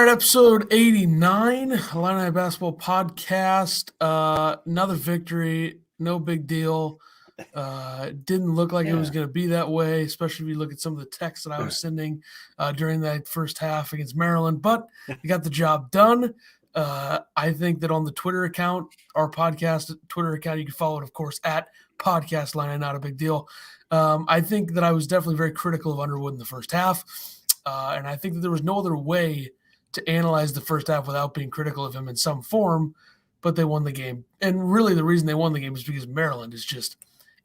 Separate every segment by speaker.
Speaker 1: right, episode 89, Illini Basketball Podcast. Another victory, no big deal. Didn't look like it was going to be that way, especially if you look at some of the texts that I was sending during that first half against Maryland. But we got the job done. I think that on the Twitter account, our podcast Twitter account, you can follow it, of course, at Podcast Illini, not a big deal. I think that I was definitely very critical of Underwood in the first half. And I think that there was no other way to analyze the first half without being critical of him in some form, but they won the game. And really the reason they won the game is because Maryland is just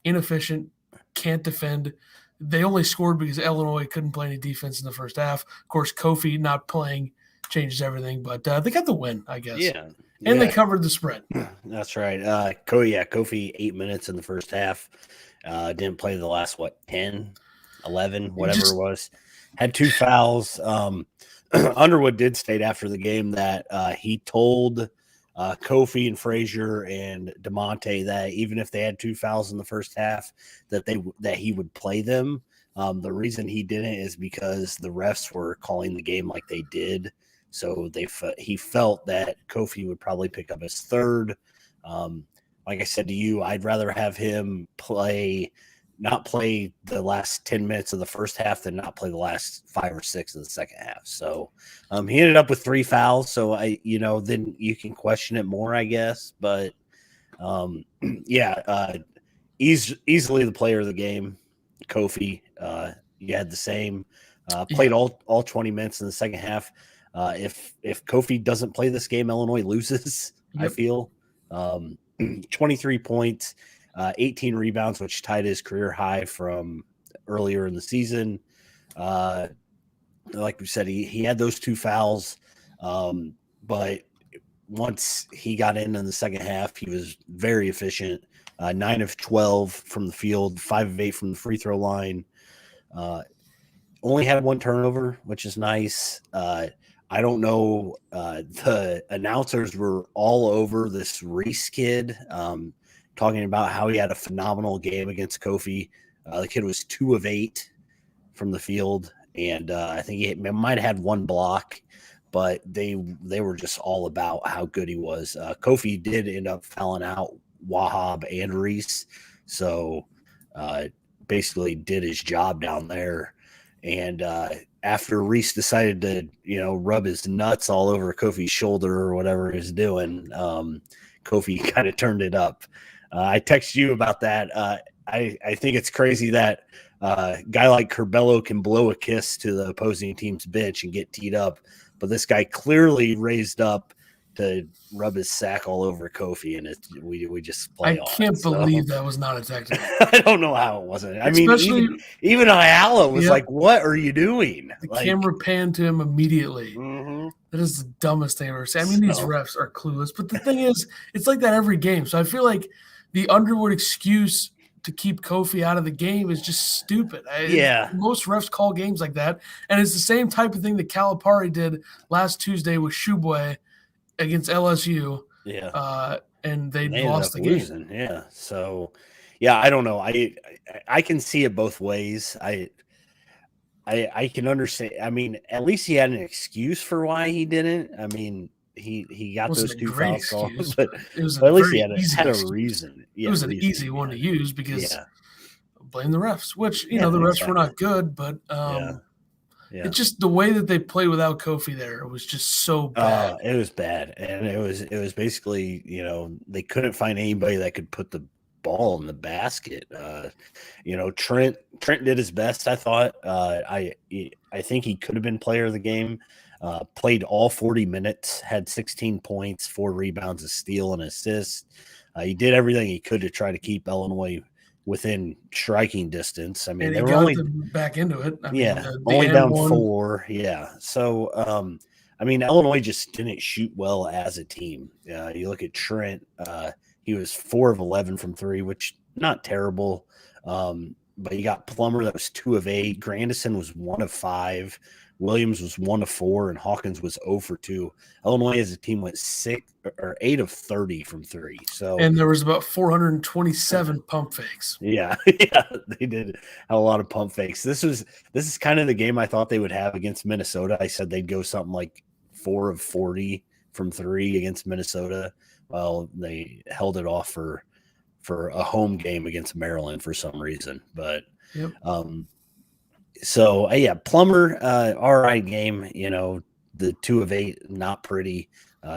Speaker 1: inefficient, can't defend. They only scored because Illinois couldn't play any defense in the first half. Of course, Kofi not playing changes everything, but they got the win, I guess.
Speaker 2: Yeah.
Speaker 1: And they covered the spread.
Speaker 2: That's right. Kofi 8 minutes in the first half. Didn't play the last, 10, 11, whatever it was. Had 2 fouls. Underwood did state after the game that he told Kofi and Frazier and DeMonte that even if they had 2 fouls in the first half, that he would play them. The reason he didn't is because the refs were calling the game like they did. So he felt that Kofi would probably pick up his third. Like I said to you, I'd rather have him not play the last 10 minutes of the first half than not play the last 5 or 6 of the second half. So he ended up with 3 fouls. So then you can question it more, I guess. But easily the player of the game, Kofi. You had the same. Played all 20 minutes in the second half. If Kofi doesn't play this game, Illinois loses. Yep. I feel 23 points. 18 rebounds, which tied his career high from earlier in the season. Like we said, he had those 2 fouls, but once he got in the second half, he was very efficient. 9 of 12 from the field, 5 of 8 from the free throw line. Only had 1 turnover, which is nice. I don't know. The announcers were all over this Reese kid, talking about how he had a phenomenal game against Kofi. The kid was 2 of 8 from the field, and I think he might have had 1 block, but they were just all about how good he was. Kofi did end up fouling out Wahab and Reese, so basically did his job down there. And after Reese decided to, rub his nuts all over Kofi's shoulder or whatever he was doing, Kofi kind of turned it up. I text you about that. I think it's crazy that a guy like Curbelo can blow a kiss to the opposing team's bench and get teed up, but this guy clearly raised up to rub his sack all over Kofi, and we just play on.
Speaker 1: I can't believe that was not a technical.
Speaker 2: I don't know how it wasn't. I mean, even Ayala was like, "What are you doing?"
Speaker 1: The camera panned to him immediately. Mm-hmm. That is the dumbest thing I've ever seen. I mean, these refs are clueless, but the thing is, it's like that every game. So I feel like the Underwood excuse to keep Kofi out of the game is just stupid. Most refs call games like that, and it's the same type of thing that Calipari did last Tuesday with Shubwe against LSU. And they lost the game.
Speaker 2: Losing. Yeah. So, I don't know. I can see it both ways. I can understand. I mean, at least he had an excuse for why he didn't. I mean, he got those 2 fouls off, but at least he had a reason.
Speaker 1: It was an easy one to use because blame the refs, which the refs were not good, but it's just the way that they played without Kofi there. It was just so bad.
Speaker 2: It was bad, and it was basically they couldn't find anybody that could put the ball in the basket. Trent did his best. I thought. I think he could have been player of the game. Played all 40 minutes, had 16 points, 4 rebounds, a steal, and assist. He did everything he could to try to keep Illinois within striking distance. I mean,
Speaker 1: and
Speaker 2: they
Speaker 1: were
Speaker 2: only
Speaker 1: back into it.
Speaker 2: Only down 4. Yeah. So, Illinois just didn't shoot well as a team. You look at Trent, he was 4 of 11 from 3, which not terrible. But you got Plummer that was 2 of 8. Grandison was 1 of 5. Williams was 1 of 4, and Hawkins was 0 for 2. Illinois as a team went 8 of 30 from 3. So,
Speaker 1: and there was about 427 pump fakes.
Speaker 2: Yeah, they did have a lot of pump fakes. This is kind of the game I thought they would have against Minnesota. I said they'd go something like 4 of 40 from 3 against Minnesota. Well, they held it off for a home game against Maryland for some reason. But
Speaker 1: Yep.
Speaker 2: So Plummer, all right game. The 2 of 8, not pretty.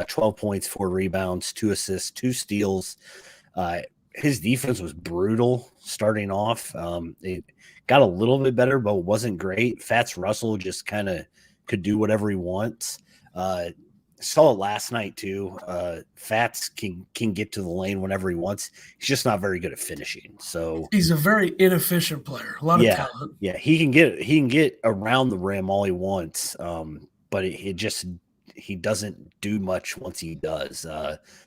Speaker 2: 12 points, 4 rebounds, 2 assists, 2 steals. His defense was brutal starting off. It got a little bit better, but wasn't great. Fats Russell just kind of could do whatever he wants. Saw it last night too. Fats can get to the lane whenever he wants. He's just not very good at finishing. So
Speaker 1: he's a very inefficient player. A lot of talent.
Speaker 2: Yeah, he can get around the rim all he wants. But he doesn't do much once he does.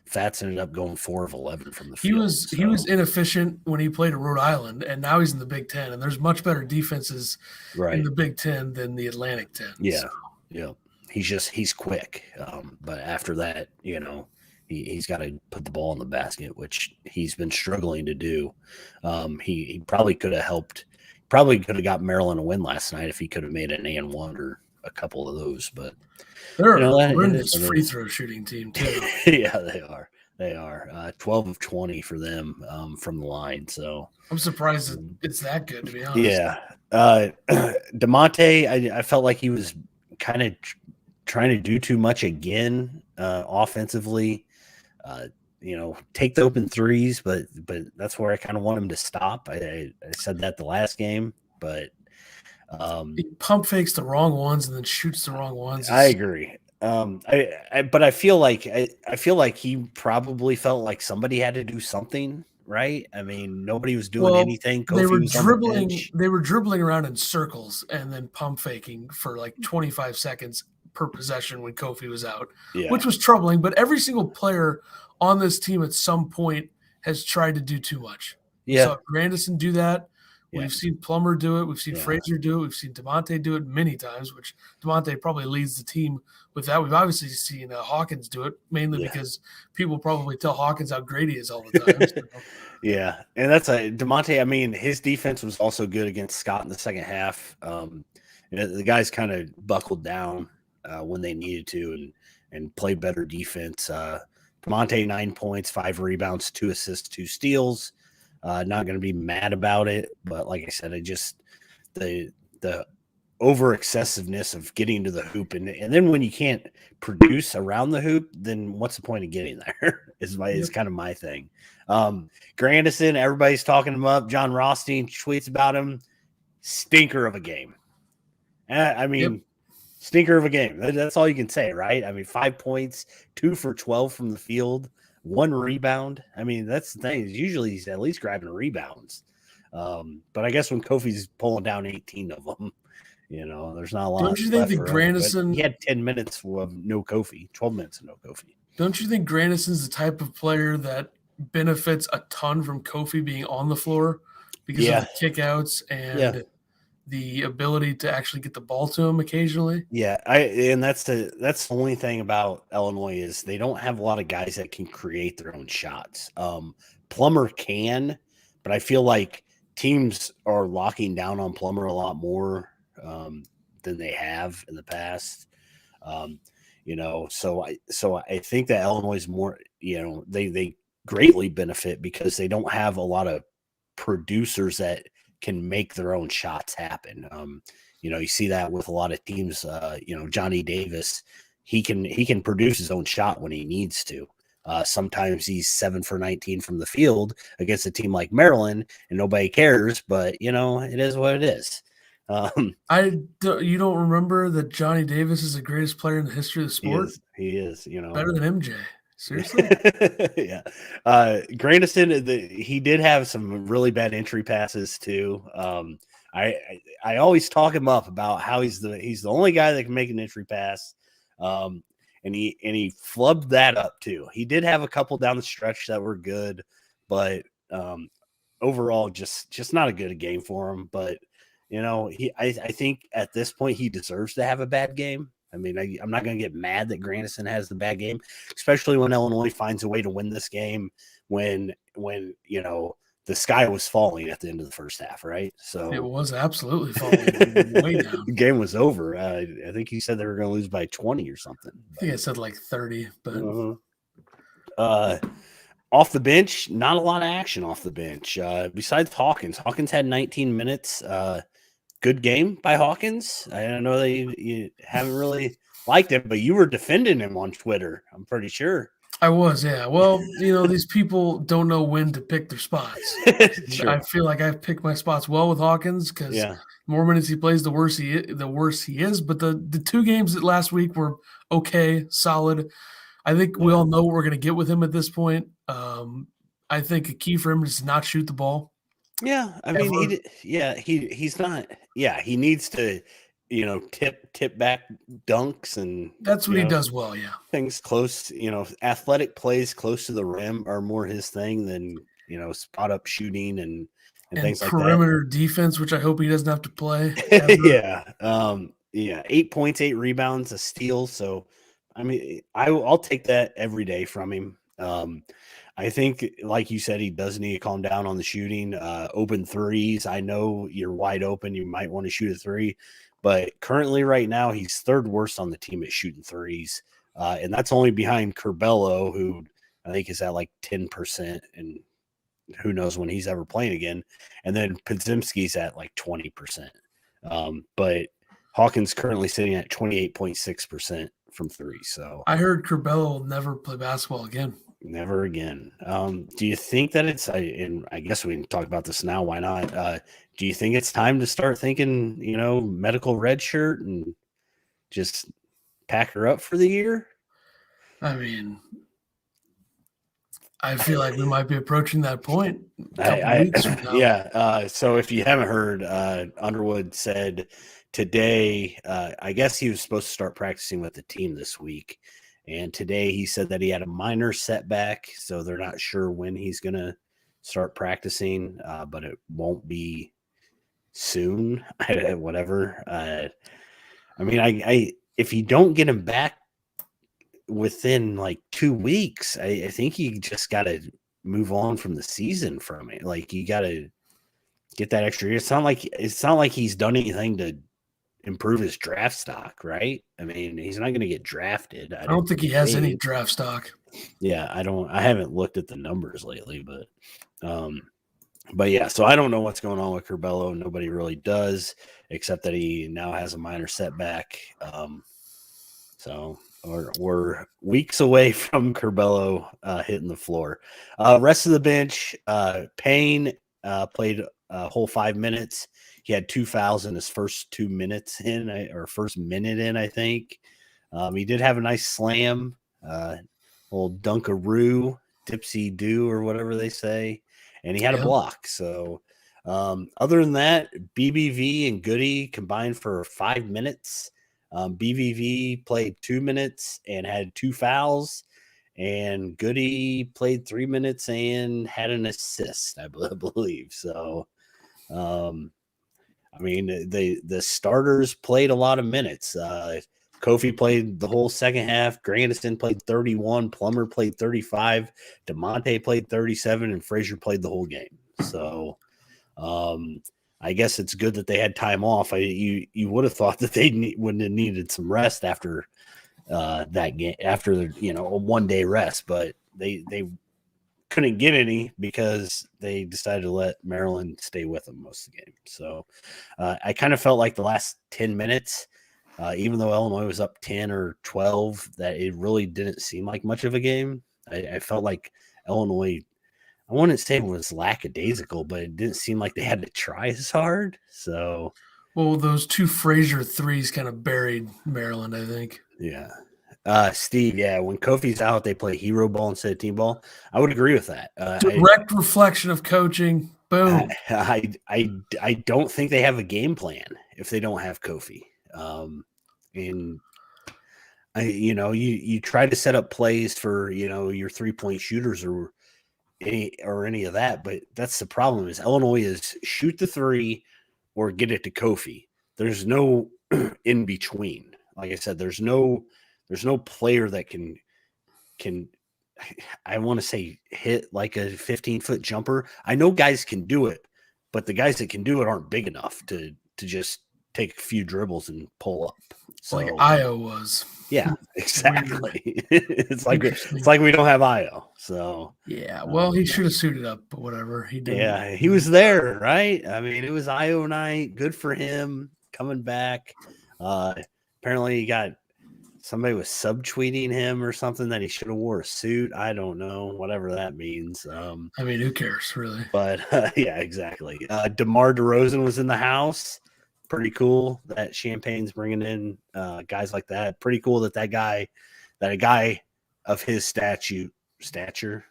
Speaker 2: Fats ended up going 4 of 11 from the field.
Speaker 1: He was inefficient when he played at Rhode Island, and now he's in the Big Ten, and there's much better defenses in the Big Ten than the Atlantic 10.
Speaker 2: Yeah, so. Yeah. He's quick. But after that, he's got to put the ball in the basket, which he's been struggling to do. He probably could have helped. Probably could have got Maryland a win last night if he could have made an and one or a couple of those. But
Speaker 1: they're a horrendous free throw shooting team too.
Speaker 2: Yeah, they are. They are 12 of 20 for them from the line. So
Speaker 1: I'm surprised it's that good, to be honest.
Speaker 2: Yeah, DeMonte, I felt like he was kind of trying to do too much again offensively. Take the open threes, but that's where I kind of want him to stop. I said that the last game, but
Speaker 1: he pump fakes the wrong ones and then shoots the wrong ones.
Speaker 2: I agree. But I feel like he probably felt like somebody had to do something, right? I mean, nobody was doing anything.
Speaker 1: Kofi they were dribbling around in circles and then pump faking for like 25 seconds per possession when Kofi was out, which was troubling. But every single player on this team at some point has tried to do too much.
Speaker 2: Yeah.
Speaker 1: So Grandison do that. We've seen Plummer do it. We've seen Frazier do it. We've seen DeMonte do it many times, which DeMonte probably leads the team with that. We've obviously seen Hawkins do it, mainly because people probably tell Hawkins how great he is all the time. So.
Speaker 2: Yeah, and that's DeMonte. I mean, his defense was also good against Scott in the second half. The guys kind of buckled down when they needed to and played better defense. DeMonte, 9 points, 5 rebounds, 2 assists, 2 steals. Not going to be mad about it, but like I said, the over excessiveness of getting to the hoop, and then when you can't produce around the hoop, then what's the point of getting there? is kind of my thing. Grandison, everybody's talking him up. John Rothstein tweets about him. Stinker of a game. Stinker of a game. That's all you can say, right? I mean, 5 points, 2 for 12 from the field. 1 rebound. I mean, that's the thing. Usually he's at least grabbing rebounds. But I guess when Kofi's pulling down 18 of them, there's not a lot.
Speaker 1: Don't you think that Grandison?
Speaker 2: He had 10 minutes of no Kofi, 12 minutes of no Kofi.
Speaker 1: Don't you think Grandison's the type of player that benefits a ton from Kofi being on the floor because of the kickouts and the ability to actually get the ball to him occasionally?
Speaker 2: Yeah, that's the only thing about Illinois is they don't have a lot of guys that can create their own shots. Plummer can, but I feel like teams are locking down on Plummer a lot more than they have in the past. So I think that Illinois is more, they greatly benefit because they don't have a lot of producers that can make their own shots happen. You see that with a lot of teams. Johnny Davis, he can produce his own shot when he needs to. Sometimes he's 7 for 19 from the field against a team like Maryland, and nobody cares. But it is what it is.
Speaker 1: You don't remember that Johnny Davis is the greatest player in the history of the sport?
Speaker 2: He is.
Speaker 1: Better than MJ. Seriously?
Speaker 2: Yeah. Grandison, he did have some really bad entry passes too. I always talk him up about how he's the only guy that can make an entry pass. And he flubbed that up too. He did have a couple down the stretch that were good, but overall just not a good game for him. But I think at this point he deserves to have a bad game. I mean, I'm not going to get mad that Grandison has the bad game, especially when Illinois finds a way to win this game when the sky was falling at the end of the first half, right? So
Speaker 1: it was absolutely falling way down.
Speaker 2: The game was over. I think you said they were going to lose by 20 or something.
Speaker 1: I think I said like 30, but
Speaker 2: off the bench, not a lot of action off the bench. Besides Hawkins, Hawkins had 19 minutes. Good game by Hawkins. I don't know that you haven't really liked it, but you were defending him on Twitter, I'm pretty sure.
Speaker 1: I was, yeah. Well, these people don't know when to pick their spots.
Speaker 2: Sure.
Speaker 1: I feel like I've picked my spots well with Hawkins because the more minutes he plays, the worse he is. But the 2 games last week were okay, solid. I think we all know what we're going to get with him at this point. I think a key for him is to not shoot the ball.
Speaker 2: Yeah, I mean, he's not. Yeah, he needs to, tip back dunks and
Speaker 1: that's what he does well. Yeah,
Speaker 2: things close. Athletic plays close to the rim are more his thing than spot up shooting and things like that.
Speaker 1: Perimeter defense, which I hope he doesn't have to play.
Speaker 2: Yeah, 8 points, 8 rebounds, a steal. So, I mean, I'll take that every day from him. I think, like you said, he does need to calm down on the shooting. Open threes. I know you're wide open. You might want to shoot a 3. But currently right now, he's 3rd worst on the team at shooting threes. And that's only behind Curbelo, who I think is at like 10%. And who knows when he's ever playing again. And then Podziemski's at like 20%. But Hawkins currently sitting at 28.6% from 3. So
Speaker 1: I heard Curbelo will never play basketball again.
Speaker 2: Never again. Do you think that it's, and I guess we can talk about this now, why not? Do you think it's time to start thinking, medical red shirt and just pack her up for the year?
Speaker 1: I mean, I feel like we might be approaching that point a couple weeks from now.
Speaker 2: Yeah. So if you haven't heard, Underwood said today, I guess he was supposed to start practicing with the team this week. And today he said that he had a minor setback, so they're not sure when he's going to start practicing, but it won't be soon, whatever. I mean, if you don't get him back within like 2 weeks, I think you just got to move on from the season from it. Like you got to get that extra year. It's not like he's done anything to improve his draft stock, right? I mean, he's not going to get drafted.
Speaker 1: I don't think he has any draft stock.
Speaker 2: Yeah, I haven't looked at the numbers lately, but yeah, so I don't know what's going on with Curbelo. Nobody really does, except that he now has a minor setback. So we're weeks away from Curbelo hitting the floor. Rest of the bench, Payne played a whole 5 minutes. He had 2 fouls in his first 2 minutes first minute in, I think. He did have a nice slam, little dunkaroo, dipsy do, or whatever they say. And he had a block. So other than that, BBV and Goody combined for 5 minutes. BVV played 2 minutes and had 2 fouls. And Goody played 3 minutes and had an assist, I believe. So, I mean, the starters played a lot of minutes. Kofi played the whole second half. Grandison played 31. Plummer played 35. DeMonte played 37. And Frazier played the whole game. So I guess it's good that they had time off. You would have thought that they wouldn't have needed some rest after that game, after a 1 day rest, but they couldn't get any because they decided to let Maryland stay with them most of the game. So I kind of felt like the last 10 minutes, even though Illinois was up 10 or 12, that it really didn't seem like much of a game. I felt like Illinois, I wouldn't say it was lackadaisical, but it didn't seem like they had to try as hard. So,
Speaker 1: well, those 2 Frazier threes kind of buried Maryland, I think.
Speaker 2: Yeah. Steve, when Kofi's out, they play hero ball instead of team ball. I would agree with that.
Speaker 1: Direct reflection of coaching. Boom.
Speaker 2: I don't think they have a game plan if they don't have Kofi. And you try to set up plays for your 3-point shooters or any of that, but that's the problem. Is Illinois is shoot the 3 or get it to Kofi. There's no in between. Like I said, there's no player that can I want to say hit like a 15-foot jumper. I know guys can do it, but the guys that can do it aren't big enough to just take a few dribbles and pull up. So
Speaker 1: like Io was.
Speaker 2: Yeah, exactly. It's like we don't have Io. So
Speaker 1: yeah, well, he should have suited up, but whatever. He did.
Speaker 2: Yeah, he was there, right? I mean, it was Io night. Good for him coming back. Apparently, he got somebody was subtweeting him or something that he should have wore a suit. I don't know, whatever that means.
Speaker 1: I mean, who cares, really?
Speaker 2: But yeah, exactly. DeMar DeRozan was in the house. Pretty cool that Champagne's bringing in guys like that. Pretty cool that a guy of his stature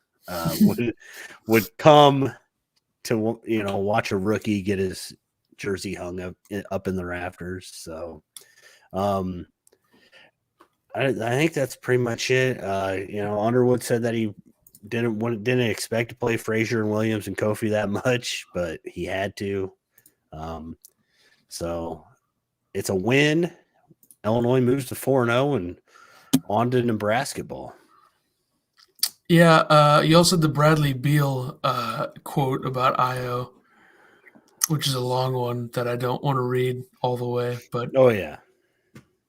Speaker 2: would come to watch a rookie get his jersey hung up in the rafters. So I think that's pretty much it. Underwood said that he didn't expect to play Frazier and Williams and Kofi that much, but he had to. So it's a win. Illinois moves to 4-0 and on to Nebraska ball.
Speaker 1: Yeah, you also had the Bradley Beal quote about Io, which is a long one that I don't want to read all the way. But
Speaker 2: oh yeah,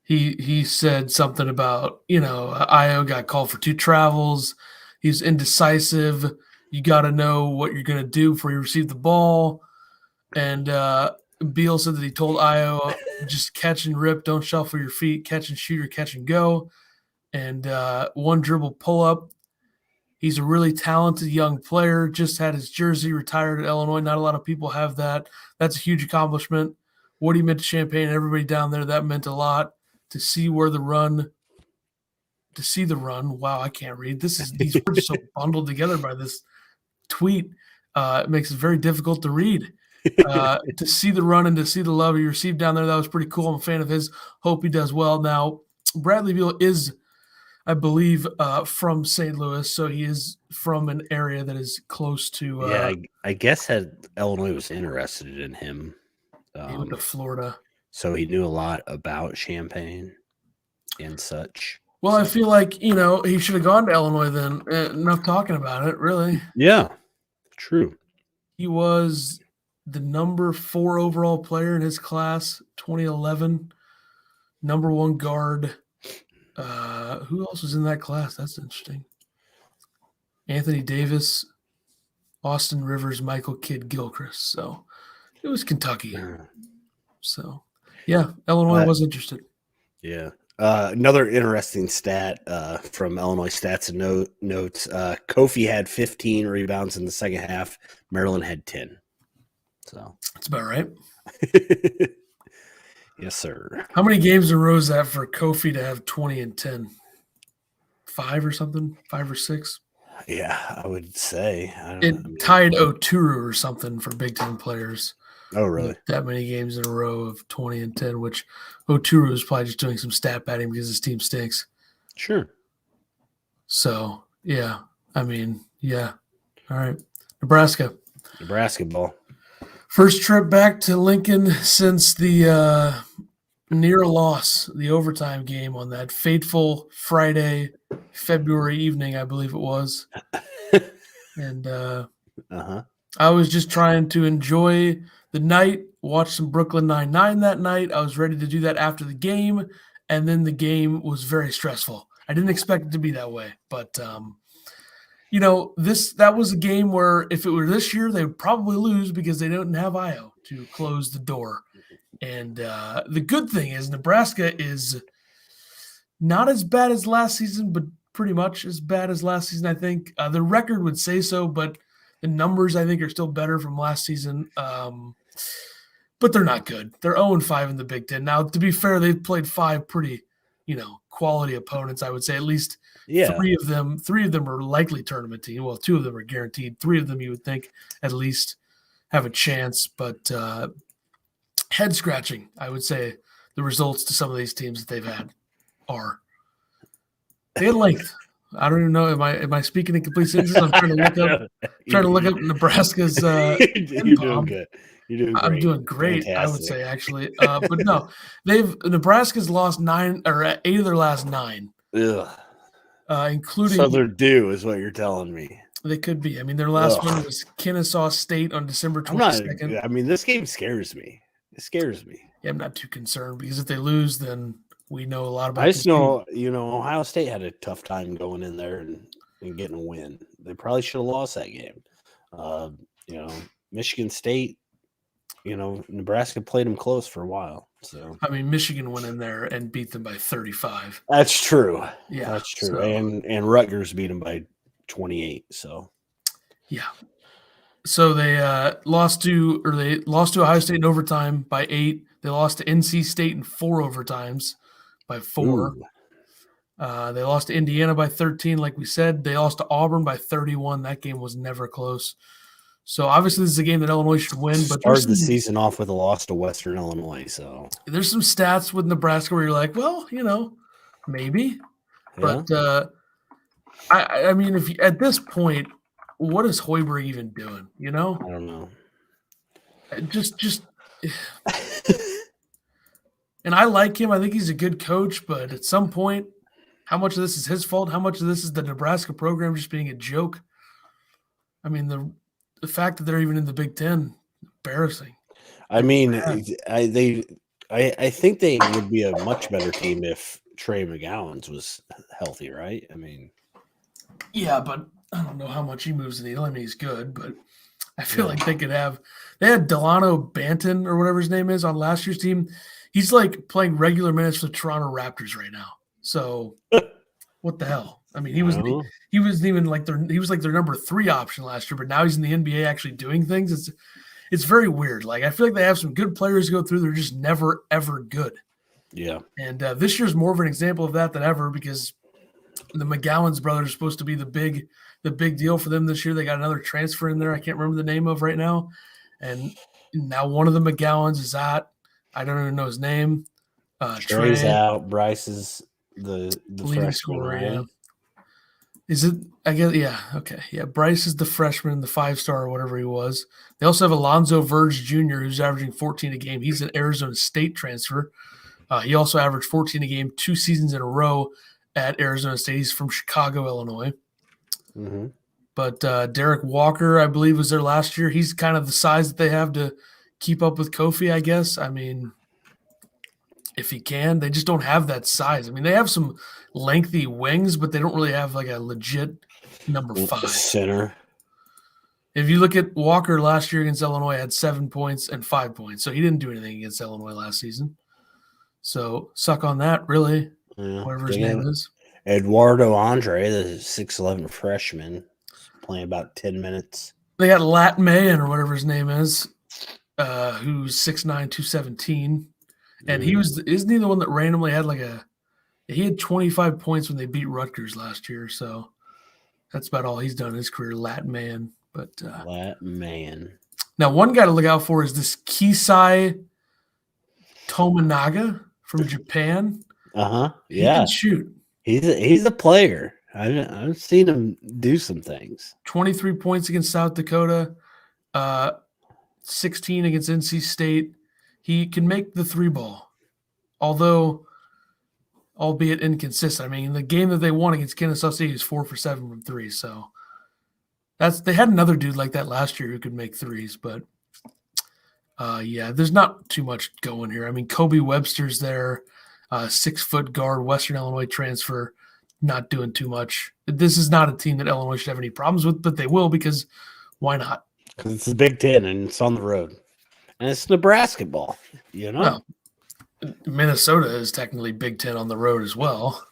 Speaker 1: he said something about Io got called for 2 travels. He's indecisive. You got to know what you're going to do before you receive the ball. And Beal said that he told Io, just catch and rip, don't shuffle your feet, catch and shoot or catch and go. And 1 dribble pull up. He's a really talented young player, just had his jersey retired at Illinois. Not a lot of people have that. That's a huge accomplishment. What he meant to Champagne and everybody down there, that meant a lot. To see the run. Wow, I can't read. These words are so bundled together by this tweet. It makes it very difficult to read. To see the run and to see the love he received down there, that was pretty cool. I'm a fan of his. Hope he does well. Now, Bradley Beal is, I believe, from St. Louis, so he is from an area that is close to.
Speaker 2: I guess that Illinois was interested in him.
Speaker 1: He went to Florida,
Speaker 2: so he knew a lot about Champagne and such.
Speaker 1: Well, I feel like he should have gone to Illinois then. Enough talking about it, really.
Speaker 2: Yeah, true.
Speaker 1: He was the number 4 overall player in his class, 2011, number 1 guard. Who else was in that class? That's interesting. Anthony Davis, Austin Rivers, Michael Kidd-Gilchrist. So it was Kentucky. So, yeah, Illinois was interested.
Speaker 2: Yeah. Another interesting stat from Illinois Stats and Notes. Kofi had 15 rebounds in the second half. Maryland had 10. So
Speaker 1: that's about right.
Speaker 2: Yes, sir.
Speaker 1: How many games in a row is that for Kofi to have 20 and 10? 5 or something? 5 or 6?
Speaker 2: Yeah, I would say.
Speaker 1: Tied Oturu or something for Big Ten players.
Speaker 2: Oh, really?
Speaker 1: That many games in a row of 20 and 10, which Oturu is probably just doing some stat padding because his team stinks.
Speaker 2: Sure.
Speaker 1: So, yeah. I mean, yeah. All right. Nebraska
Speaker 2: ball.
Speaker 1: First trip back to Lincoln since the near loss, the overtime game on that fateful Friday, February evening, I believe it was. And I was just trying to enjoy the night, watch some Brooklyn Nine-Nine that night. I was ready to do that after the game, and then the game was very stressful. I didn't expect it to be that way, but that was a game where if it were this year, they would probably lose because they don't have Io to close the door. And the good thing is Nebraska is not as bad as last season, but pretty much as bad as last season, I think. The record would say so, but the numbers, I think, are still better from last season. But they're not good. They're 0-5 in the Big Ten. Now, to be fair, they've played 5 pretty, quality opponents, I would say. At least 3 of them are likely tournament team. Well, 2 of them are guaranteed. 3 of them you would think at least have a chance. But head scratching, I would say, the results to some of these teams that they've had are. They had length. I don't even know. Am I speaking in complete sentences? I'm trying to look up Nebraska's.
Speaker 2: You're doing good. You're doing great.
Speaker 1: I'm doing great. Fantastic. I would say actually, but no, Nebraska's lost 8 of their last 9.
Speaker 2: Ugh.
Speaker 1: including.
Speaker 2: So they're due, is what you're telling me.
Speaker 1: They could be. I mean, their last one was Kennesaw State on December 22nd.
Speaker 2: I mean, this game scares me. It scares me.
Speaker 1: Yeah, I'm not too concerned because if they lose, then we know a lot about.
Speaker 2: I just know, Ohio State had a tough time going in there and getting a win. They probably should have lost that game. Michigan State, Nebraska played them close for a while. So
Speaker 1: I mean, Michigan went in there and beat them by 35.
Speaker 2: That's true.
Speaker 1: Yeah,
Speaker 2: that's true. So, and Rutgers beat them by 28. So
Speaker 1: yeah. So they lost to Ohio State in overtime by 8. They lost to NC State in 4 overtimes by 4. They lost to Indiana by 13, like we said. They lost to Auburn by 31. That game was never close. So obviously this is a game that Illinois should win. But
Speaker 2: started the season off with a loss to Western Illinois. So
Speaker 1: there's some stats with Nebraska where you're like, well, maybe. Yeah. But I mean, if at this point, what is Hoiberg even doing?
Speaker 2: I don't know.
Speaker 1: Just and I like him. I think he's a good coach, but at some point, how much of this is his fault? How much of this is the Nebraska program just being a joke? I mean, the fact that they're even in the Big Ten, embarrassing.
Speaker 2: I mean, I think they would be a much better team if Trey McGowan's was healthy, right? I mean,
Speaker 1: yeah, but I don't know how much he moves the needle. I mean, he's good, but I feel like they had Delano Banton or whatever his name is on last year's team. He's like playing regular minutes for the Toronto Raptors right now. So what the hell? I mean, he was even like he was like their number 3 option last year, but now he's in the NBA actually doing things. It's very weird. Like, I feel like they have some good players to go through. They're just never, ever good.
Speaker 2: Yeah.
Speaker 1: And this year's more of an example of that than ever because the McGowan's brothers are supposed to be the big deal for them this year. They got another transfer in there I can't remember the name of right now. And now one of the McGowans is out. I don't even know his name.
Speaker 2: Trey's out. Bryce is the
Speaker 1: leading scorer. Yeah. Is it? I guess. Yeah. Okay. Yeah. Bryce is the freshman, the 5-star or whatever he was. They also have Alonzo Verge Jr., who's averaging 14 a game. He's an Arizona State transfer. He also averaged 14 a game 2 seasons in a row at Arizona State. He's from Chicago, Illinois.
Speaker 2: Mm-hmm.
Speaker 1: But Derek Walker, I believe, was there last year. He's kind of the size that they have to keep up with Kofi, I guess. I mean, if he can, they just don't have that size. I mean, they have some lengthy wings, but they don't really have like a legit number 5
Speaker 2: center.
Speaker 1: If you look at Walker last year against Illinois, had 7 points and 5 points. So he didn't do anything against Illinois last season. So suck on that, really. Yeah, whatever his name is.
Speaker 2: Eduardo Andre, the 6'11 freshman, playing about 10 minutes.
Speaker 1: They got Lat Mayan or whatever his name is, who's 6'9", 217. And isn't he the one that randomly had he had 25 points when they beat Rutgers last year. So that's about all he's done in his career, Lat Mayan. But
Speaker 2: Lat Mayan. Now,
Speaker 1: one guy to look out for is this Kisai Tominaga from Japan.
Speaker 2: Yeah.
Speaker 1: He can shoot.
Speaker 2: He's a player. I've seen him do some things.
Speaker 1: 23 points against South Dakota, 16 against NC State. He can make the 3-ball, albeit inconsistent. I mean, the game that they won against Kennesaw State, he was 4 for 7 from 3. So they had another dude like that last year who could make 3s, but there's not too much going here. I mean, Kobe Webster's there, 6-foot guard, Western Illinois transfer, not doing too much. This is not a team that Illinois should have any problems with, but they will because why not?
Speaker 2: Because it's the Big Ten and it's on the road. And it's Nebraska ball,
Speaker 1: Well, Minnesota is technically Big Ten on the road as well.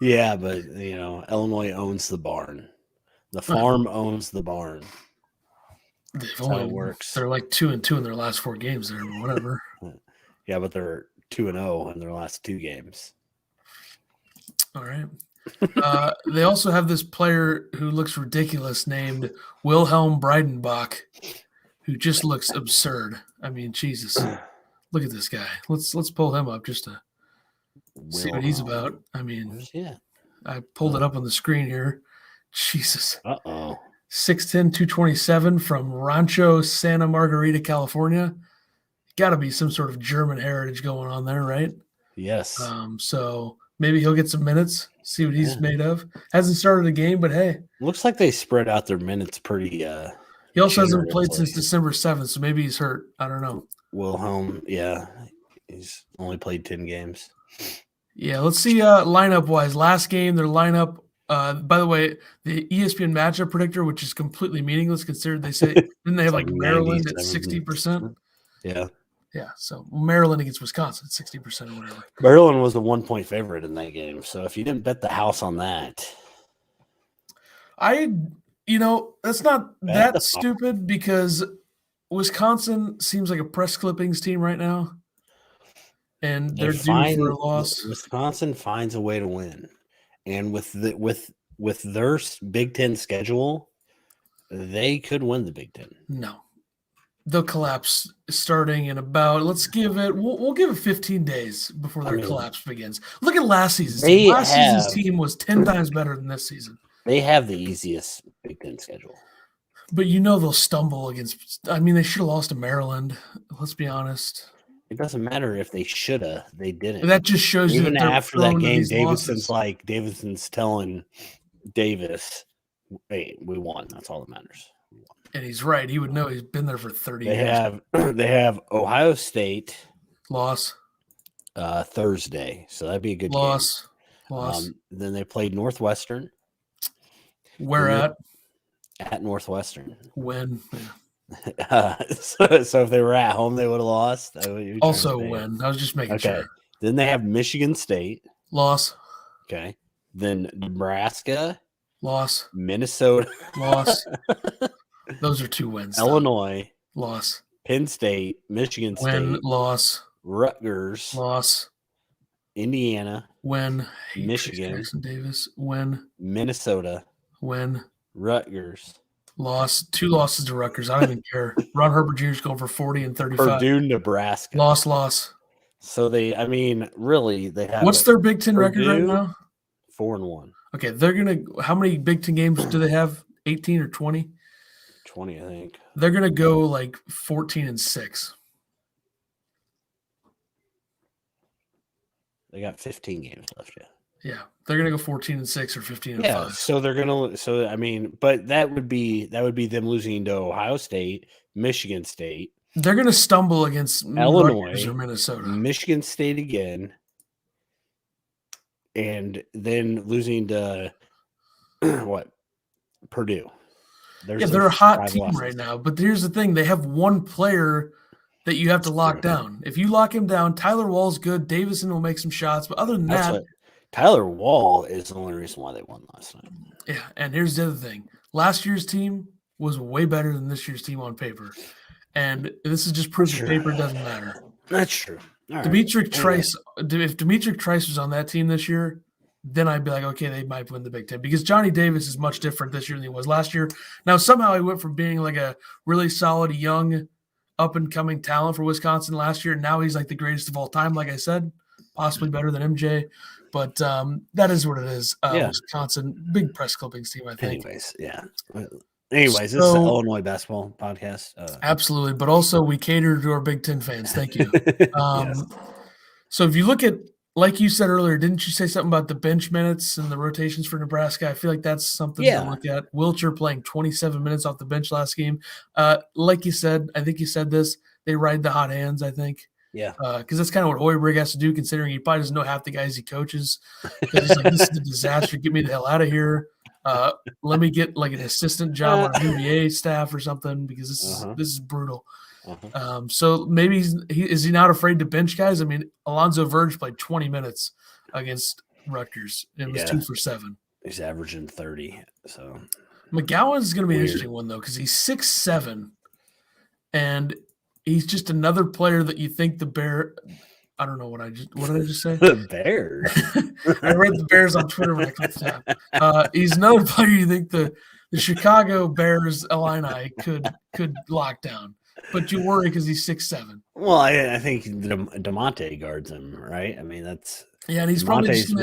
Speaker 2: Yeah, but, Illinois owns the barn. The farm owns the barn. That's how it works.
Speaker 1: They're like 2-2 in their last 4 games there, or whatever.
Speaker 2: Yeah, but they're 2-0 in their last 2 games.
Speaker 1: All right. They also have this player who looks ridiculous named Wilhelm Breidenbach, who just looks absurd. I mean, Jesus. Look at this guy. Let's pull him up just to see what he's about. I mean, I pulled it up on the screen here. Jesus. 6'10", 227 from Rancho Santa Margarita, California. Got to be some sort of German heritage going on there, right?
Speaker 2: Yes.
Speaker 1: So Maybe he'll get some minutes, see what he's made of. Hasn't started a game, but hey.
Speaker 2: Looks like they spread out their minutes pretty
Speaker 1: He also hasn't played since December 7th, so maybe he's hurt. I don't know.
Speaker 2: Wilhelm, yeah. He's only played 10 games.
Speaker 1: Yeah, let's see lineup-wise. Last game, their lineup, by the way, the ESPN matchup predictor, which is completely meaningless considered they say, didn't they have like Maryland at 60%?
Speaker 2: Yeah.
Speaker 1: Yeah, so Maryland against Wisconsin, 60% or whatever.
Speaker 2: Maryland was a 1-point favorite in that game. So if you didn't bet the house on that.
Speaker 1: That's not that stupid because Wisconsin seems like a press clippings team right now. And they're due for a loss.
Speaker 2: Wisconsin finds a way to win. And with their Big Ten schedule, they could win the Big Ten.
Speaker 1: No. They'll collapse starting in about, let's give it, we'll give it 15 days before their collapse begins. Look at last season's team. Last season's team was 10 times better than this season.
Speaker 2: They have the easiest Big Ten schedule.
Speaker 1: But they'll stumble against, they should have lost to Maryland. Let's be honest.
Speaker 2: It doesn't matter if they shoulda, they didn't.
Speaker 1: That just shows you
Speaker 2: even
Speaker 1: that
Speaker 2: after that game, Davidson's telling Davis, "Hey, we won. That's all that matters."
Speaker 1: And he's right. He would know. He's been there for 30
Speaker 2: years. They have Ohio State
Speaker 1: loss
Speaker 2: Thursday, so that'd be a good
Speaker 1: loss.
Speaker 2: Game.
Speaker 1: Loss.
Speaker 2: Then they played Northwestern.
Speaker 1: Where at?
Speaker 2: At Northwestern.
Speaker 1: When?
Speaker 2: So if they were at home, they would have lost.
Speaker 1: Also when. I was just making sure.
Speaker 2: Then they have Michigan State.
Speaker 1: Loss.
Speaker 2: Okay. Then Nebraska.
Speaker 1: Loss.
Speaker 2: Minnesota.
Speaker 1: Loss. Those are 2 wins.
Speaker 2: Illinois.
Speaker 1: Loss.
Speaker 2: Penn State. Michigan State.
Speaker 1: Win. Loss.
Speaker 2: Rutgers.
Speaker 1: Loss.
Speaker 2: Indiana.
Speaker 1: Win.
Speaker 2: Michigan.
Speaker 1: Jackson Davis. Win.
Speaker 2: Minnesota.
Speaker 1: Win.
Speaker 2: Rutgers.
Speaker 1: Loss. 2 losses to Rutgers. I don't even care. Ron Herbert Jr. is going for 40 and 35.
Speaker 2: Purdue, Nebraska.
Speaker 1: Loss.
Speaker 2: So really, they have.
Speaker 1: What's their Big Ten record right now?
Speaker 2: 4-1.
Speaker 1: Okay, they're gonna. How many Big Ten games do they have? 18 or 20?
Speaker 2: 20, I think.
Speaker 1: They're gonna go like 14-6.
Speaker 2: They got 15 games left.
Speaker 1: Yeah, they're gonna go 14-6 or 15-5.
Speaker 2: Yeah, so they're gonna. But that would be them losing to Ohio State, Michigan State.
Speaker 1: They're gonna stumble against
Speaker 2: Illinois
Speaker 1: or Minnesota,
Speaker 2: Michigan State again, and then losing to Purdue.
Speaker 1: They're a hot team right now. But here's the thing: they have one player that you have to lock down. If you lock him down, Tyler Wall's good. Davison will make some shots, but other than that.
Speaker 2: Tyler Wall is the only reason why they won last night.
Speaker 1: Yeah, and here's the other thing. Last year's team was way better than this year's team on paper. And this is just proof that paper doesn't matter.
Speaker 2: That's true.
Speaker 1: Demetric Trice, if Demetric Trice was on that team this year, then I'd be like, okay, they might win the Big Ten. Because Johnny Davis is much different this year than he was last year. Now, somehow he went from being like a really solid, young, up-and-coming talent for Wisconsin last year. Now he's like the greatest of all time, like I said, possibly better than MJ. But that is what it is. Wisconsin, big press clippings team, I think.
Speaker 2: Anyways, this is the Illinois basketball podcast.
Speaker 1: Absolutely. But also we cater to our Big Ten fans. Thank you. Yes. So if you look at, like you said earlier, didn't you say something about the bench minutes and the rotations for Nebraska? I feel like that's something to look at. Wilcher playing 27 minutes off the bench last game. Like you said, I think you said this, they ride the hot hands, I think.
Speaker 2: Yeah.
Speaker 1: Because that's kind of what Hoiberg has to do, considering he probably doesn't know half the guys he coaches. Because he's like, this is a disaster. Get me the hell out of here. Let me get like an assistant job on UVA staff or something, because this is brutal. So maybe is he not afraid to bench guys? I mean, Alonzo Verge played 20 minutes against Rutgers and was 2 for 7.
Speaker 2: He's averaging 30. So
Speaker 1: McGowan is going to be an interesting one though, because he's 6'7", and he's just another player that you think the Bear. I don't know what did I just say?
Speaker 2: The Bears.
Speaker 1: I read the Bears on Twitter when I clicked tab. He's another player you think the Chicago Bears Illini could lock down, but you worry because he's 6'7".
Speaker 2: Well, I think DeMonte guards him, right? I mean, that's
Speaker 1: and he's probably just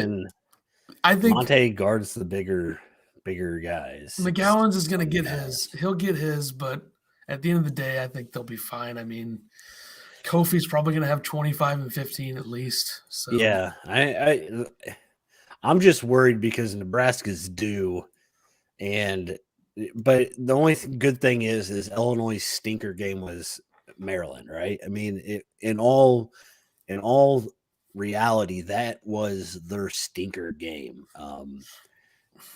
Speaker 1: I think
Speaker 2: DeMonte guards the bigger guys.
Speaker 1: McGowan's is going to get his. He'll get his, but at the end of the day, I think they'll be fine. I mean, Kofi's probably going to have 25 and 15 at least. So.
Speaker 2: Yeah, I'm just worried because Nebraska's due, but the only good thing is Illinois' stinker game was Maryland, right? I mean, in all reality, that was their stinker game,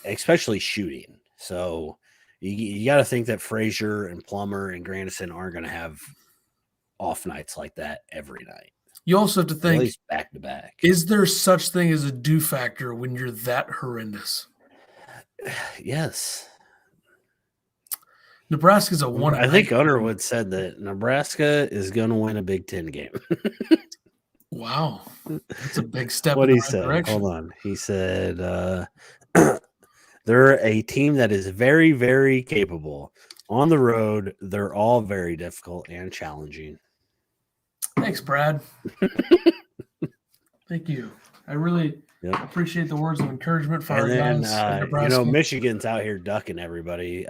Speaker 2: especially shooting. So you got to think that Frazier and Plummer and Grandison aren't going to have off nights like that every night.
Speaker 1: You also have to think,
Speaker 2: at least back to back.
Speaker 1: Is there such thing as a do factor when you're that horrendous?
Speaker 2: Yes.
Speaker 1: Nebraska's a 1.
Speaker 2: I think Underwood said that Nebraska is going to win a Big Ten game.
Speaker 1: Wow. That's a big step
Speaker 2: what
Speaker 1: in
Speaker 2: he
Speaker 1: the right
Speaker 2: said.
Speaker 1: direction.
Speaker 2: Hold on. He said they're a team that is very, very capable. On the road, they're all very difficult and challenging.
Speaker 1: Thanks, Brad. Thank you. I really appreciate the words of encouragement for our guys.
Speaker 2: Michigan's out here ducking everybody.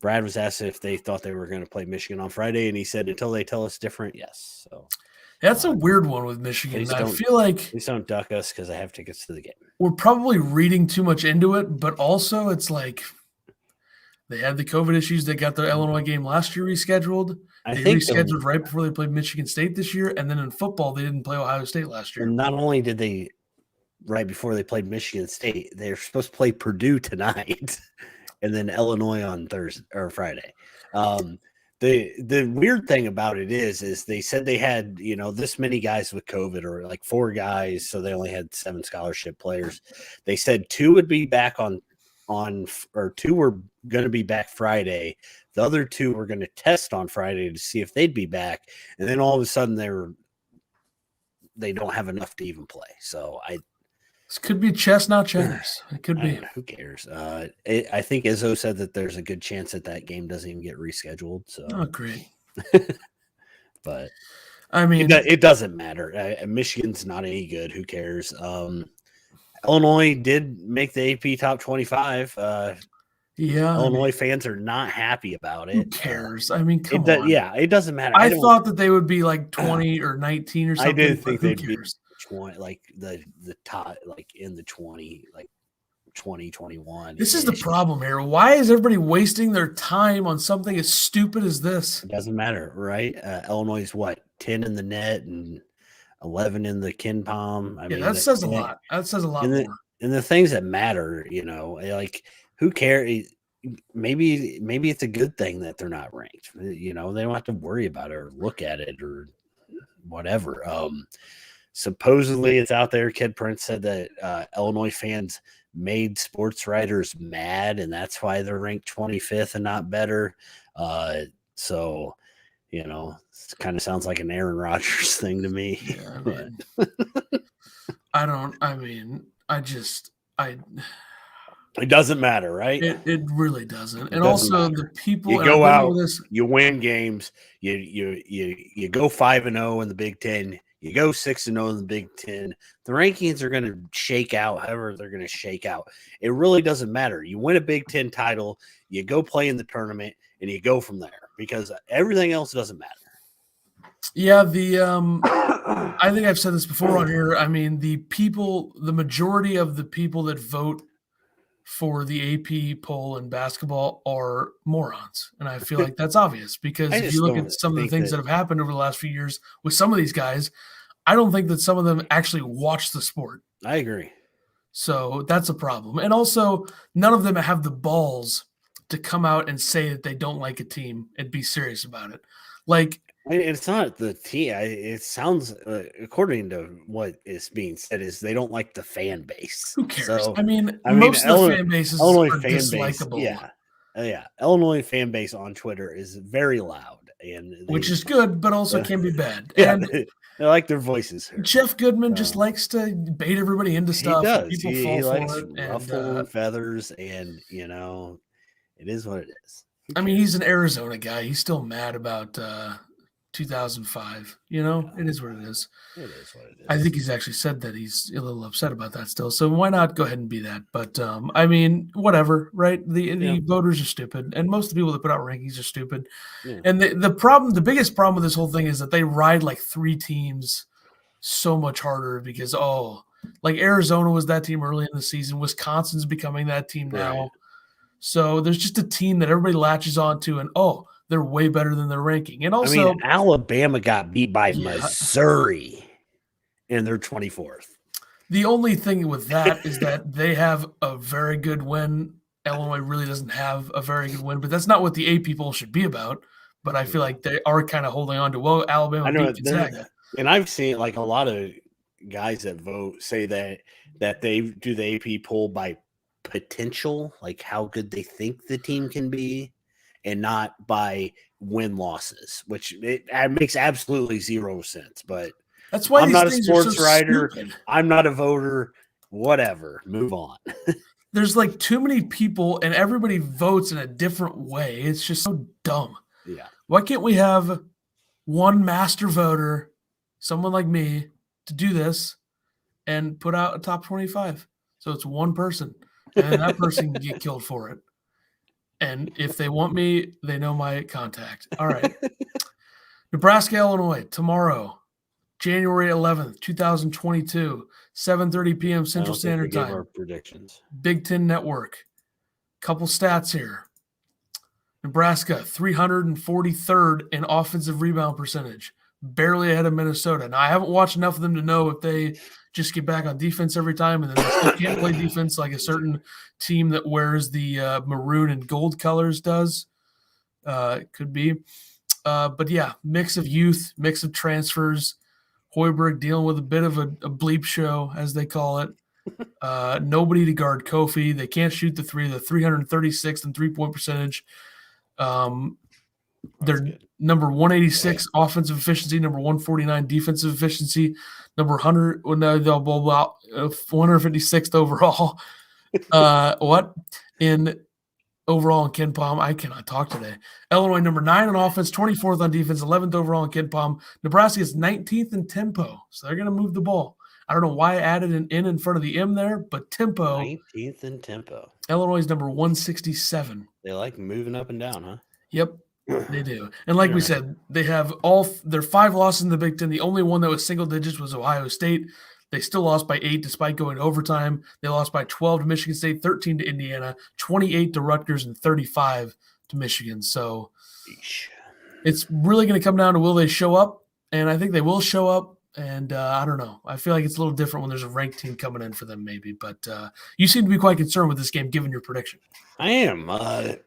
Speaker 2: Brad was asked if they thought they were going to play Michigan on Friday, and he said, until they tell us different, yes. So
Speaker 1: that's a weird one with Michigan. I feel like
Speaker 2: please don't duck us because I have tickets to the game.
Speaker 1: We're probably reading too much into it, but also it's like they had the COVID issues. They got the Illinois game last year rescheduled. They rescheduled right before they played Michigan State this year, and then in football they didn't play Ohio State last year.
Speaker 2: And not only did they right before they played Michigan State, they're supposed to play Purdue tonight, and then Illinois on Thursday or Friday. The weird thing about it is they said they had this many guys with COVID, or like 4 guys, so they only had 7 scholarship players. They said 2 would be back or 2 were going to be back Friday. The other 2 were going to test on Friday to see if they'd be back, and then all of a sudden they don't have enough to even play. So
Speaker 1: this could be chess, not checkers. It could be.
Speaker 2: Who cares? I think Izzo said that there's a good chance that game doesn't even get rescheduled. So
Speaker 1: great.
Speaker 2: But
Speaker 1: I mean,
Speaker 2: it doesn't matter. Michigan's not any good. Who cares? Illinois did make the AP top 25. Illinois fans are not happy about it.
Speaker 1: Who cares? I mean, come on.
Speaker 2: Yeah, it doesn't matter.
Speaker 1: I thought that they would be like 20 or 19 or something.
Speaker 2: I did think they'd be 20, like the top, like in the 20, like 20, 21.
Speaker 1: This is the problem here. Why is everybody wasting their time on something as stupid as this?
Speaker 2: It doesn't matter, right? Illinois is 10 in the net and 11 in the Ken Palm. I mean,
Speaker 1: that says a lot. That says a lot more.
Speaker 2: And the things that matter, like who cares? Maybe it's a good thing that they're not ranked. They don't have to worry about it or look at it or whatever. Supposedly it's out there. Kid Prince said that Illinois fans made sports writers mad, and that's why they're ranked 25th and not better. So, it kind of sounds like an Aaron Rodgers thing to me.
Speaker 1: Yeah,
Speaker 2: it doesn't matter, right?
Speaker 1: It really doesn't. And also matter. The people
Speaker 2: you go out, you win games, you go 5-0 in the Big Ten, you go 6-0 in the Big Ten. The rankings are going to shake out however they're going to shake out. It really doesn't matter. You win a Big Ten title, you go play in the tournament, and you go from there because everything else doesn't matter.
Speaker 1: Yeah, I think I've said this before on here. I mean, the majority of the people that vote for the AP poll in basketball are morons. And I feel like that's obvious because if you look at some of the things that have happened over the last few years with some of these guys, I don't think that some of them actually watch the sport.
Speaker 2: I agree.
Speaker 1: So that's a problem. And also, none of them have the balls to come out and say that they don't like a team and be serious about it. Like,
Speaker 2: it's not the team. It sounds, according to what is being said, is they don't like the fan base.
Speaker 1: Who cares? So, I mean, most of the fan bases are dislikable.
Speaker 2: Yeah. Illinois fan base on Twitter is very loud,
Speaker 1: which is good, but also can be bad.
Speaker 2: Yeah,
Speaker 1: and
Speaker 2: they like their voices heard.
Speaker 1: Jeff Goodman just likes to bait everybody into stuff.
Speaker 2: He does.
Speaker 1: People
Speaker 2: he
Speaker 1: fall
Speaker 2: likes
Speaker 1: for it.
Speaker 2: ruffle and feathers, and it is what it is.
Speaker 1: I mean, he's an Arizona guy. He's still mad about 2005. It is what it is.
Speaker 2: It is what it is.
Speaker 1: I think he's actually said that he's a little upset about that still. So why not go ahead and be that? But I mean, whatever, right? The voters are stupid, and most of the people that put out rankings are stupid. Yeah. And the biggest problem with this whole thing is that they ride like 3 teams so much harder because Like Arizona was that team early in the season. Wisconsin's becoming that team now.
Speaker 2: Right.
Speaker 1: So there's just a team that everybody latches onto, and they're way better than their ranking. And also,
Speaker 2: Alabama got beat by Missouri, and they're 24th.
Speaker 1: The only thing with that is that they have a very good win. Illinois really doesn't have a very good win, but that's not what the AP poll should be about. But I feel like they are kind of holding on to, Alabama beat Gonzaga.
Speaker 2: And I've seen like a lot of guys that vote say that they do the AP poll by potential, like how good they think the team can be, and not by win losses, which it makes absolutely zero sense. But
Speaker 1: that's why
Speaker 2: I'm not a
Speaker 1: things
Speaker 2: sports writer.
Speaker 1: Stupid.
Speaker 2: I'm not a voter. Whatever. Move on.
Speaker 1: There's like too many people, and everybody votes in a different way. It's just so dumb.
Speaker 2: Yeah.
Speaker 1: Why can't we have one master voter, someone like me, to do this and put out a top 25? So it's one person, and that person can get killed for it. And if they want me, they know my contact. All right. Nebraska, Illinois, tomorrow, January 11th, 2022, 7:30 p.m. Central Standard Time.
Speaker 2: Our predictions.
Speaker 1: Big Ten Network. Couple stats here. Nebraska, 343rd in offensive rebound percentage, barely ahead of Minnesota. Now, I haven't watched enough of them to know if they just get back on defense every time and then they still can't play defense like a certain team that wears the maroon and gold colors does. It could be. But, yeah, mix of youth, mix of transfers. Hoiberg dealing with a bit of a bleep show, as they call it. Nobody to guard Kofi. They can't shoot the three. They're 336th in three-point percentage. They're number 186 offensive efficiency, number 149 defensive efficiency, number 156th overall. Overall in KenPom? I cannot talk today. Illinois number 9 on offense, 24th on defense, 11th overall in KenPom. Nebraska is 19th in tempo, so they're going to move the ball. I don't know why I added an N in front of the M there, but tempo.
Speaker 2: 19th in tempo.
Speaker 1: Illinois is number 167.
Speaker 2: They like moving up and down, huh?
Speaker 1: Yep, they do. And like we said, they have their 5 losses in the Big Ten. The only one that was single digits was Ohio State. They still lost by 8 despite going to overtime. They lost by 12 to Michigan State, 13 to Indiana, 28 to Rutgers, and 35 to Michigan. So it's really going to come down to will they show up? And I think they will show up. And I don't know. I feel like it's a little different when there's a ranked team coming in for them maybe. But you seem to be quite concerned with this game given your prediction.
Speaker 2: I am. I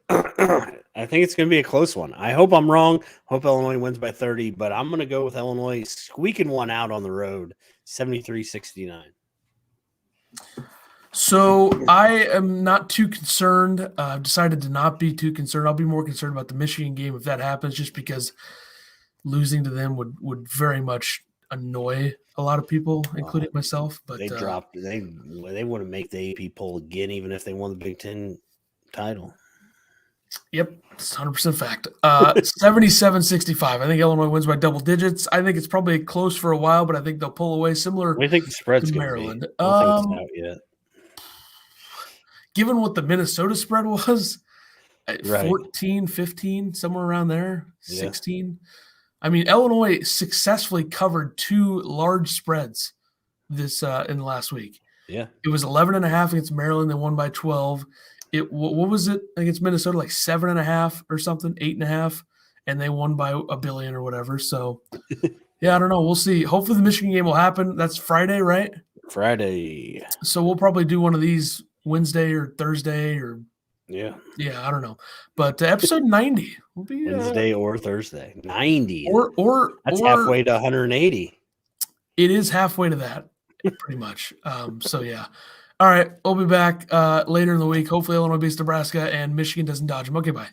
Speaker 2: think it's going to be a close one. I hope I'm wrong. Hope Illinois wins by 30. But I'm going to go with Illinois squeaking one out on the road, 73-69.
Speaker 1: So I am not too concerned. I've decided to not be too concerned. I'll be more concerned about the Michigan game if that happens, just because losing to them would very much annoy a lot of people, including myself. But
Speaker 2: they want to make the AP poll again, even if they won the Big Ten title.
Speaker 1: Yep, it's 100% fact. 77-65. I think Illinois wins by double digits. I think it's probably close for a while, but I think they'll pull away similar.
Speaker 2: What do you think the spread's
Speaker 1: to
Speaker 2: going to
Speaker 1: Maryland?
Speaker 2: be? I don't think it's out yet.
Speaker 1: Given what the Minnesota spread was,
Speaker 2: Right.
Speaker 1: 14, 15, somewhere around there,
Speaker 2: Yeah.
Speaker 1: 16. I mean, Illinois successfully covered 2 large spreads this in the last week.
Speaker 2: Yeah.
Speaker 1: It was 11.5 against Maryland. They won by 12. What was it against Minnesota? Like 7.5 or something, 8.5, and they won by $1 billion or whatever. So, yeah, I don't know. We'll see. Hopefully, the Michigan game will happen. That's Friday, right?
Speaker 2: Friday.
Speaker 1: So we'll probably do one of these Wednesday or Thursday or
Speaker 2: Yeah.
Speaker 1: I don't know. But episode 90 will be
Speaker 2: Wednesday or Thursday. 90.
Speaker 1: Or
Speaker 2: That's halfway to 180.
Speaker 1: It is halfway to that, pretty much. So yeah. All right, we'll be back later in the week. Hopefully Illinois beats Nebraska and Michigan doesn't dodge them. Okay, bye.